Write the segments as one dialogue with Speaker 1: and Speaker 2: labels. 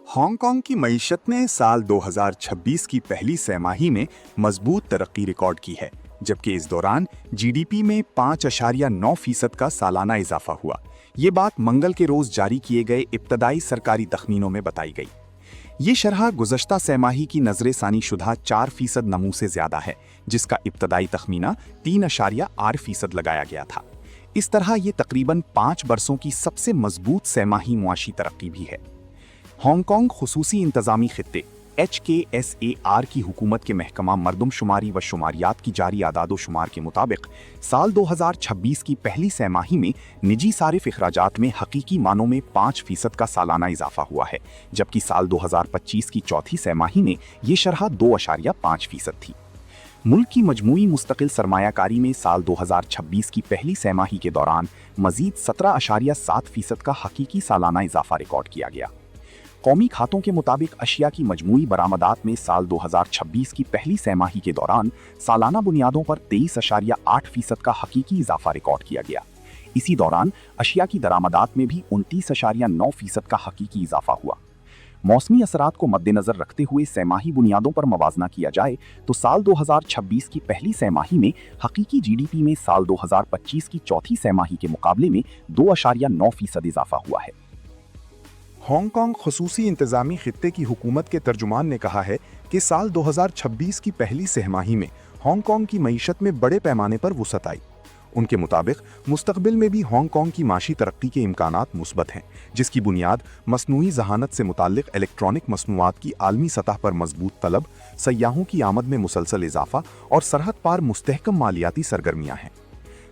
Speaker 1: Hong Kong की मईशत ने साल 2026 की पहली सैमाही में मजबूत तरक्की रिकॉर्ड की है, जबकि इस दौरान जीडीपी में 5.9% का सालाना इजाफा हुआ। ये बात मंगल के रोज जारी किए गए इब्तदाई सरकारी तखमीनों में बताई गई। ये शरह गुज़श्ता सैमाही की नजर सानी शुदा 4% नमू से ज्यादा है, जिसका इब्तदाई तखमीना 3.8% लगाया गया था। इस तरह ये तकरीबन 5 बरसों की सबसे मजबूत सैमाही मुआशी तरक्की भी है। हांगकांग खुसूसी इंतजामी खित्ते HKSAR की हुकूमत के महकमा मरदमशुमारी व शुमारियात की जारी आदादो शुमार के मुताबिक साल 2026 की पहली सैमाही में निजी सारिफ अखराजात में हकीकी मानों में 5% का सालाना इजाफा हुआ है, जबकि साल 2025 की चौथी सैमाही में ये शरह 2.5% थी। मुल्क की मजमूई मुस्तकिल सरमायाकारी में साल 2026 की पहली सैमाही के दौरान मजीद 17.7% का हकीकी सालाना इजाफा रिकॉर्ड किया गया। कौमी खातों के मुताबिक अशिया की मजमूई बरामदात में साल 2026 की पहली सैमाही के दौरान सालाना बुनियादों पर 23.8% का हकीकी इजाफा रिकॉर्ड किया गया। इसी दौरान अशिया की दरामदात में भी 29.9% का हकीकी इजाफा हुआ। मौसमी असरात को मद्देनजर रखते हुए सैमाही बुनियादों पर मवाजना किया जाए तो साल 2026 की पहली सैमाही में हकीकी जीडीपी में साल 2025 की चौथी सैमाही के मुकाबले में 2.9% इजाफा हुआ है।
Speaker 2: हांगकांग खुसूसी इंतजामी खित्ते की हुकूमत के तर्जुमान ने कहा है कि साल 2026 की पहली सहमाही में हांगकांग की मईशत में बड़े पैमाने पर वुसअत आई। उनके मुताबिक मुस्तकबिल में भी हांगकांग की माशी तरक्की के इम्कानात मुस्बत हैं, जिसकी बुनियाद मसनूई जहानत से मुताल्लिक इलेक्ट्रॉनिक मसनूआत की आलमी सतह पर मजबूत तलब, सयाहों की आमद में मुसलसल इजाफा और सरहद पार मुस्तहकम मालियाती सरगर्मियां हैं।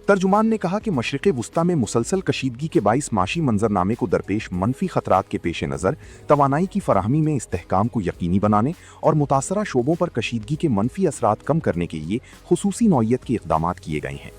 Speaker 2: तर्जुमान ने कहा कि मशरिक़ वुस्ता में मुसलसल कशीदगी के बाइस माशी मंजरनामे को दरपेश मनफी खतरात के पेश नज़र तवानाई की फराहमी में इस्तेहकाम को यकीनी बनाने और मुतासरा शोबों पर कशीदगी के मनफी असरात कम करने के लिए खुसूसी नौइयत के इक़दामात किए गए हैं।